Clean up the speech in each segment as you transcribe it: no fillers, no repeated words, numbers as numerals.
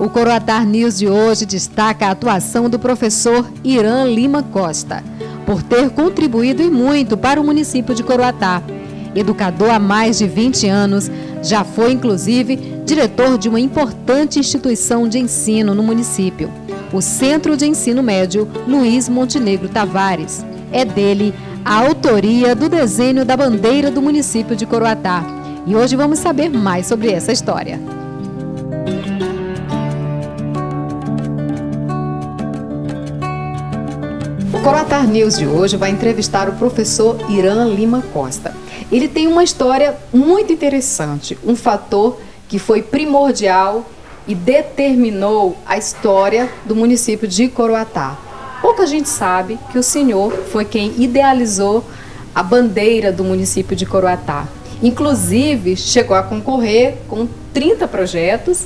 O Coroatar News de hoje destaca a atuação do professor Irã Lima Costa, por ter contribuído e muito para o município de Coroatá. Educador há mais de 20 anos, já foi inclusive diretor de uma importante instituição de ensino no município, o Centro de Ensino Médio Luiz Montenegro Tavares. É dele a autoria do desenho da bandeira do município de Coroatá. E hoje vamos saber mais sobre essa história. O Coroatar News de hoje vai entrevistar o professor Irã Lima Costa. Ele tem uma história muito interessante, um fator que foi primordial e determinou a história do município de Coroatá. Pouca gente sabe que o senhor foi quem idealizou a bandeira do município de Coroatá. Inclusive, chegou a concorrer com 30 projetos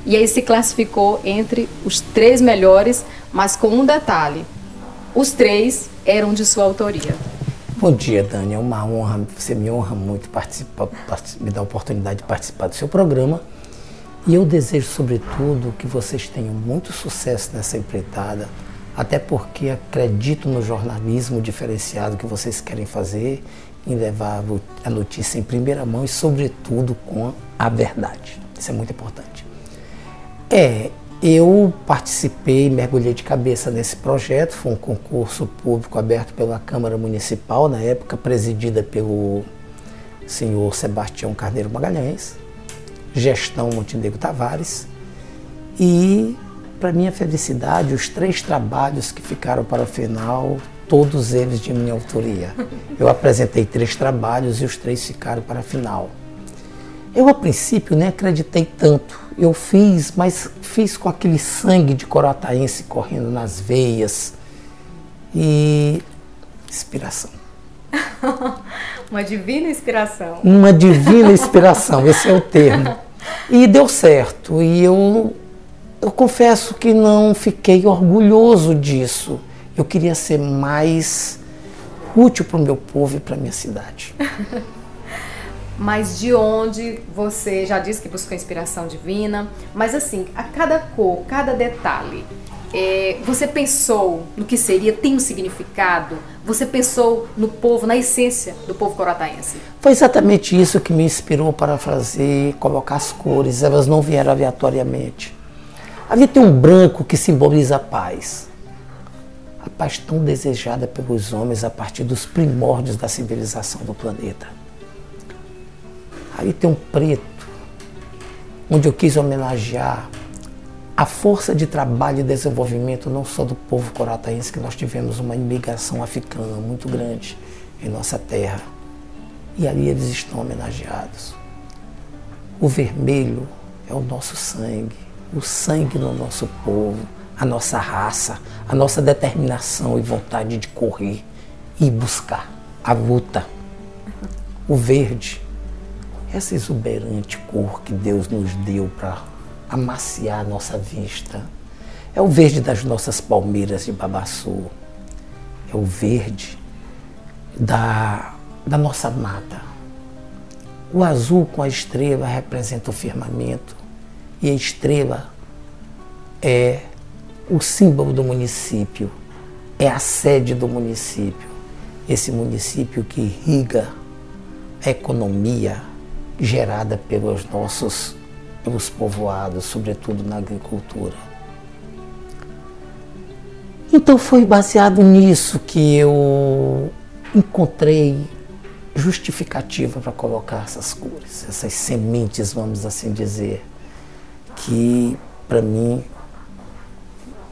e aí se classificou entre os 3 melhores, mas com um detalhe: os 3 eram de sua autoria. Bom dia, Dani. É uma honra, você me honra muito me dar a oportunidade de participar do seu programa. E eu desejo, sobretudo, que vocês tenham muito sucesso nessa empreitada, até porque acredito no jornalismo diferenciado que vocês querem fazer, em levar a notícia em primeira mão e, sobretudo, com a verdade. Isso é muito importante. Eu participei, mergulhei de cabeça nesse projeto. Foi um concurso público aberto pela Câmara Municipal, na época presidida pelo senhor Sebastião Carneiro Magalhães, gestão Montenegro Tavares, e, para minha felicidade, os 3 trabalhos que ficaram para o final, todos eles de minha autoria. Eu apresentei 3 trabalhos e os 3 ficaram para a final. Eu, a princípio, nem acreditei tanto. Eu fiz, mas fiz com aquele sangue de coroataense correndo nas veias. E inspiração. Uma divina inspiração. Uma divina inspiração, esse é o termo. E deu certo. E eu confesso que não fiquei orgulhoso disso. Eu queria ser mais útil para o meu povo e para a minha cidade. Mas de onde você já disse que buscou inspiração divina, mas assim, a cada cor, cada detalhe, você pensou no que seria, tem um significado? Você pensou no povo, na essência do povo coroataense? Foi exatamente isso que me inspirou para colocar as cores, elas não vieram aleatoriamente. Ali tem um branco que simboliza a paz tão desejada pelos homens a partir dos primórdios da civilização do planeta. Aí tem um preto, onde eu quis homenagear a força de trabalho e desenvolvimento não só do povo coroataense, que nós tivemos uma imigração africana muito grande em nossa terra, e ali eles estão homenageados. O vermelho é o nosso sangue, o sangue do nosso povo, a nossa raça, a nossa determinação e vontade de correr e buscar a luta. O verde, essa exuberante cor que Deus nos deu para amaciar a nossa vista. É o verde das nossas palmeiras de babaçu. É o verde da nossa mata. O azul com a estrela representa o firmamento. E a estrela é o símbolo do município. É a sede do município. Esse município que irriga a economia gerada pelos povoados, sobretudo na agricultura. Então foi baseado nisso que eu encontrei justificativa para colocar essas cores, essas sementes, vamos assim dizer, que para mim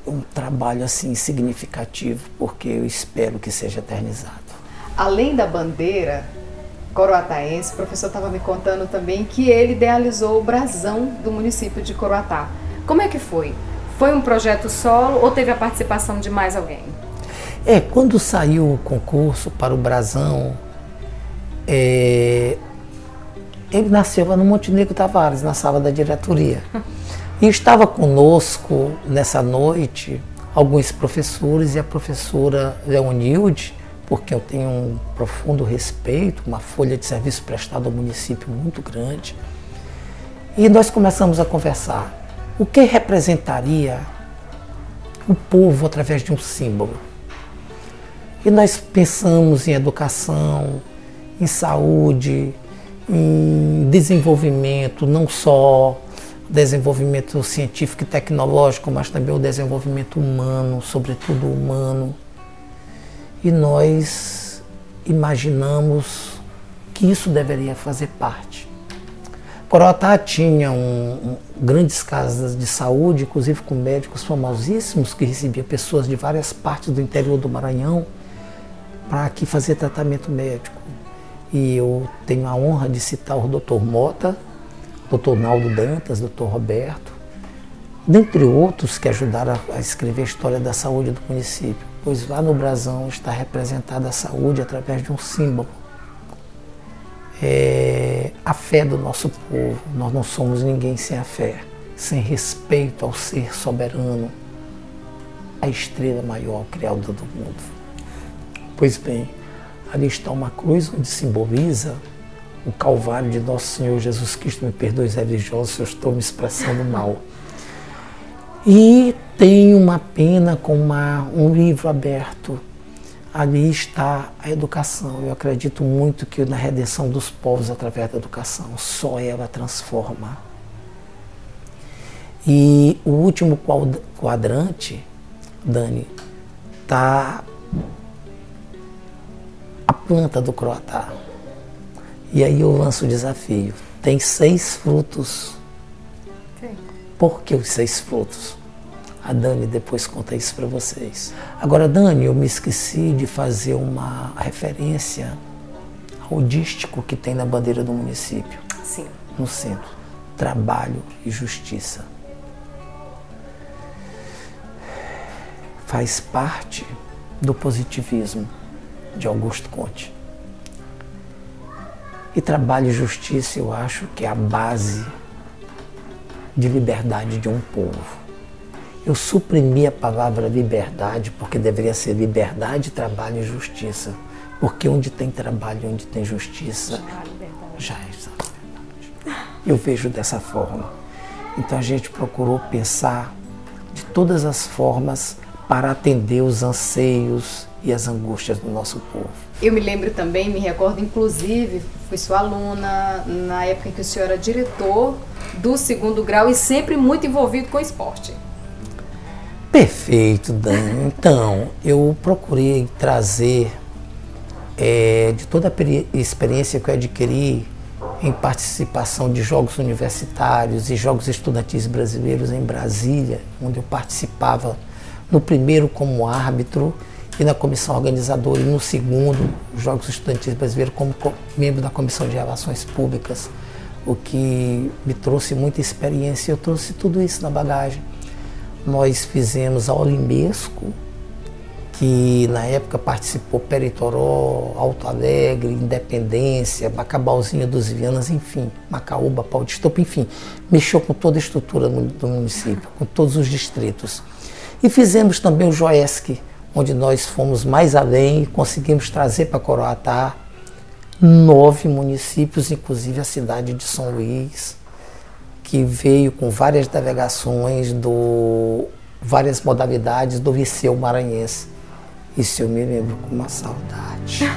é um trabalho assim significativo, porque eu espero que seja eternizado. Além da bandeira coroataense, o professor estava me contando também que ele idealizou o brasão do município de Coroatá. Como é que foi? Foi um projeto solo ou teve a participação de mais alguém? Quando saiu o concurso para o brasão, ele nasceu lá no Montenegro Tavares, na sala da diretoria. E estava conosco nessa noite alguns professores e a professora Leonilde, porque eu tenho um profundo respeito, uma folha de serviço prestado ao município muito grande. E nós começamos a conversar. O que representaria o povo através de um símbolo? E nós pensamos em educação, em saúde, em desenvolvimento, não só desenvolvimento científico e tecnológico, mas também o desenvolvimento humano, sobretudo humano. E nós imaginamos que isso deveria fazer parte. Coroatá tinha grandes casas de saúde, inclusive com médicos famosíssimos que recebiam pessoas de várias partes do interior do Maranhão para aqui fazer tratamento médico. E eu tenho a honra de citar o Dr. Mota, Dr. Naldo Dantas, Dr. Roberto, dentre outros que ajudaram a escrever a história da saúde do município, pois lá no brasão está representada a saúde através de um símbolo. A fé do nosso povo. Nós não somos ninguém sem a fé, sem respeito ao ser soberano, a estrela maior, criador do mundo. Pois bem, ali está uma cruz onde simboliza o Calvário de Nosso Senhor Jesus Cristo. Me perdoe os religiosos se eu estou me expressando mal. E tem uma pena com um livro aberto. Ali está a educação. Eu acredito muito que na redenção dos povos através da educação, só ela transforma. E o último quadrante, Dani, está a planta do croatá. E aí eu lanço o desafio. Tem 6 frutos. Sim. Por que os 6 frutos? A Dani depois conta isso para vocês. Agora, Dani, eu me esqueci de fazer uma referência ao dístico que tem na bandeira do município. Sim. No centro. Trabalho e justiça. Faz parte do positivismo de Augusto Conte. E trabalho e justiça, eu acho que é a base de liberdade de um povo. Eu suprimi a palavra liberdade porque deveria ser liberdade, trabalho e justiça. Porque onde tem trabalho, onde tem justiça, já é liberdade. Eu vejo dessa forma. Então a gente procurou pensar de todas as formas para atender os anseios e as angústias do nosso povo. Eu me lembro também, me recordo inclusive, fui sua aluna na época em que o senhor era diretor do 2º grau e sempre muito envolvido com esporte. Perfeito, Dani. Então, eu procurei trazer de toda a experiência que eu adquiri em participação de jogos universitários e jogos estudantis brasileiros em Brasília, onde eu participava no primeiro como árbitro e na comissão organizadora, e no segundo, Jogos Estudantis Brasileiros, como membro da Comissão de Relações Públicas, o que me trouxe muita experiência. Eu trouxe tudo isso na bagagem. Nós fizemos a Olimesco, que na época participou Peritoró, Alto Alegre, Independência, Macabauzinho dos Vianas, enfim, Macaúba, Pau de Estopa, enfim, mexeu com toda a estrutura do município, com todos os distritos. E fizemos também o Joesc, onde nós fomos mais além e conseguimos trazer para Coroatá 9 municípios, inclusive a cidade de São Luís, que veio com várias delegações, várias modalidades do Liceu Maranhense. Isso eu me lembro com uma saudade.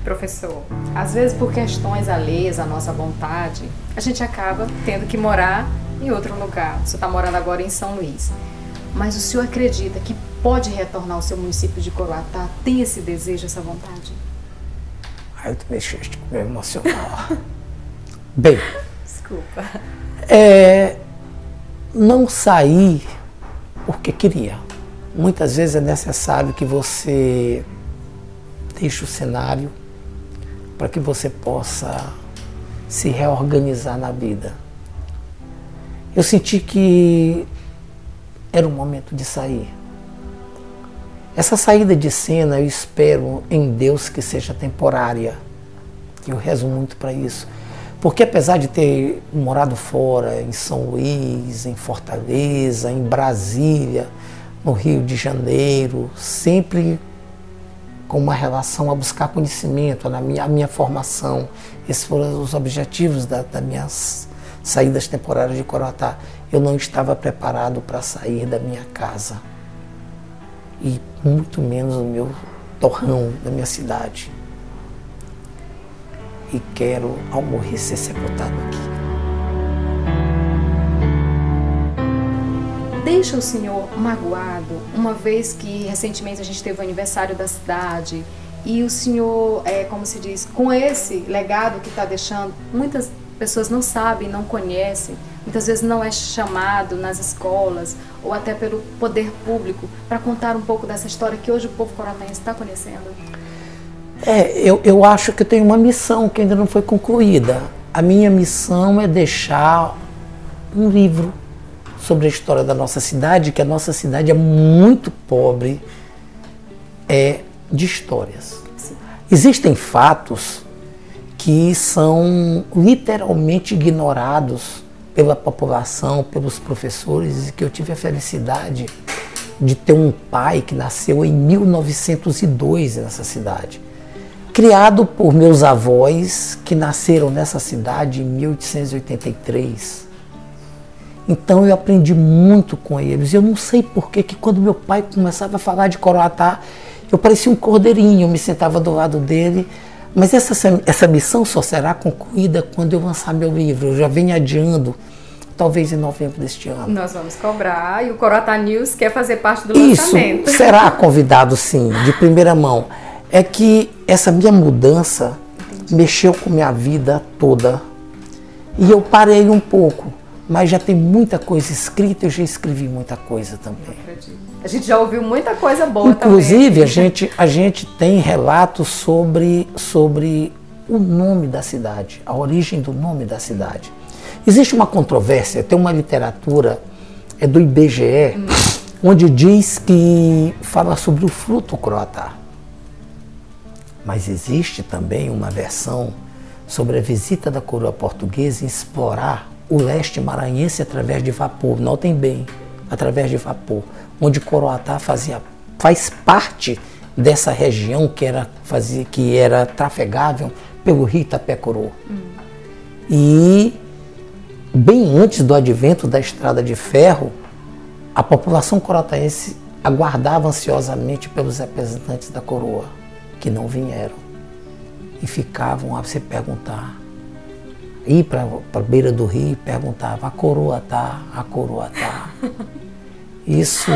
Professor, às vezes por questões alheias à nossa vontade, a gente acaba tendo que morar em outro lugar. Você está morando agora em São Luís. Mas o senhor acredita que pode retornar ao seu município de Coroatá? Tem esse desejo, essa vontade? Ai, tu mexeste com o meu emocional. Bem, desculpa. Não sair porque queria. Muitas vezes é necessário que você deixe o cenário para que você possa se reorganizar na vida. Eu senti que era o momento de sair. Essa saída de cena eu espero em Deus que seja temporária. Eu rezo muito para isso. Porque apesar de ter morado fora, em São Luís, em Fortaleza, em Brasília, no Rio de Janeiro, sempre com uma relação a buscar conhecimento, a minha formação. Esses foram os objetivos das minhas saídas temporárias de Coroatá. eu não estava preparado para sair da minha casa. E muito menos o meu torrão da minha cidade. E quero, ao morrer, ser sepultado aqui. Deixa o senhor magoado, uma vez que recentemente a gente teve o aniversário da cidade e o senhor, como se diz, com esse legado que está deixando, muitas pessoas não sabem, não conhecem, muitas vezes não é chamado nas escolas ou até pelo poder público para contar um pouco dessa história que hoje o povo coroataense está conhecendo? Eu acho que eu tenho uma missão que ainda não foi concluída. A minha missão é deixar um livro sobre a história da nossa cidade, que a nossa cidade é muito pobre de histórias. Sim. Existem fatos que são literalmente ignorados pela população, pelos professores, e que eu tive a felicidade de ter um pai que nasceu em 1902 nessa cidade, criado por meus avós que nasceram nessa cidade em 1883. Então eu aprendi muito com eles. Eu não sei por que quando meu pai começava a falar de Coroatá, eu parecia um cordeirinho, eu me sentava do lado dele. Mas essa missão só será concluída quando eu lançar meu livro. Eu já venho adiando, talvez em novembro deste ano. Nós vamos cobrar e o Coroatá News quer fazer parte do lançamento. Isso, será convidado sim, de primeira mão. É que essa minha mudança mexeu com minha vida toda. E eu parei um pouco. Mas já tem muita coisa escrita, eu já escrevi muita coisa também. A gente já ouviu muita coisa boa Inclusive, também. a gente tem relatos sobre o nome da cidade, a origem do nome da cidade. Existe uma controvérsia, tem uma literatura do IBGE, onde diz que fala sobre o fruto croatá. Mas existe também uma versão sobre a visita da coroa portuguesa em explorar o leste maranhense através de vapor, notem bem, através de vapor, onde Coroatá faz parte dessa região que era trafegável pelo rio Itapecuru. E bem antes do advento da estrada de ferro, a população coroataense aguardava ansiosamente pelos representantes da coroa, que não vieram, e ficavam a se perguntar, ir para a beira do rio e perguntava: a coroa tá. Isso,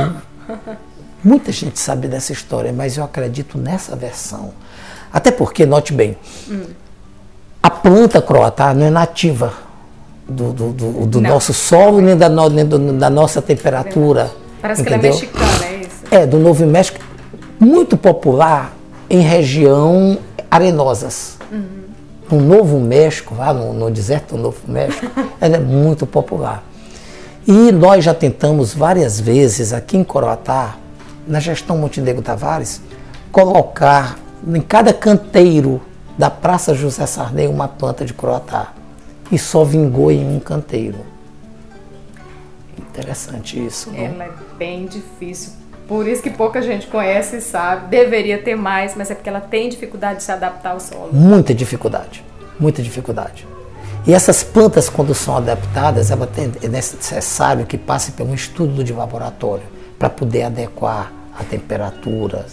muita gente sabe dessa história, mas eu acredito nessa versão. Até porque, note bem, a planta croatá não é nativa do nosso solo, nem da nossa temperatura. Parece entendeu? Que ela é mexicana, é isso? Do Novo México, muito popular em região arenosas. No Novo México, lá no deserto do Novo México, ela é muito popular. E nós já tentamos várias vezes aqui em Coroatá, na gestão Montenegro Tavares, colocar em cada canteiro da Praça José Sarney uma planta de Coroatá. E só vingou em um canteiro. Interessante isso, não? Ela é bem difícil. Por isso que pouca gente conhece e sabe. Deveria ter mais, mas é porque ela tem dificuldade de se adaptar ao solo. Muita dificuldade, muita dificuldade. E essas plantas, quando são adaptadas, é necessário que passe por um estudo de laboratório para poder adequar a temperatura,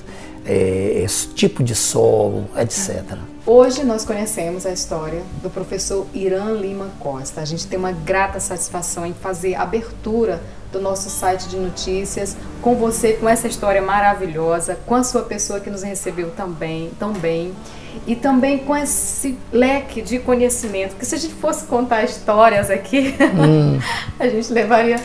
esse tipo de solo, etc. Hoje nós conhecemos a história do professor Irã Lima Costa. A gente tem uma grata satisfação em fazer a abertura do nosso site de notícias com você, com essa história maravilhosa, com a sua pessoa que nos recebeu também, tão bem, e também com esse leque de conhecimento, que se a gente fosse contar histórias aqui, a gente levaria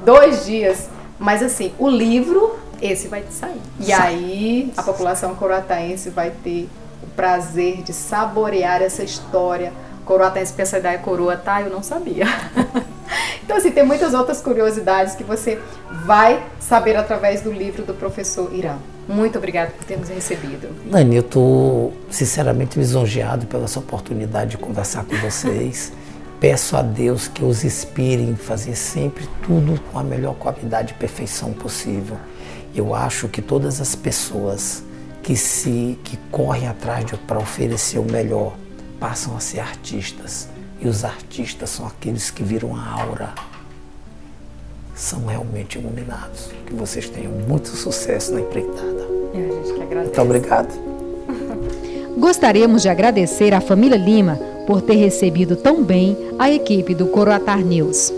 2 dias. Mas assim, o livro, esse vai sair. E aí a população coroataense vai ter o prazer de saborear essa história. Coroataense pensa da coroa, tá? Eu não sabia. Então assim, tem muitas outras curiosidades que você vai saber através do livro do professor Irã. Muito obrigada por ter nos recebido. Dani, eu estou sinceramente lisonjeado pela essa oportunidade de conversar com vocês. Peço a Deus que os inspire em fazer sempre tudo com a melhor qualidade e perfeição possível. Eu acho que todas as pessoas que correm atrás para oferecer o melhor passam a ser artistas. E os artistas são aqueles que viram a aura. são realmente iluminados. Que vocês tenham muito sucesso na empreitada. A gente que agradece. Muito obrigado. Gostaríamos de agradecer à família Lima por ter recebido tão bem a equipe do Coroatá News.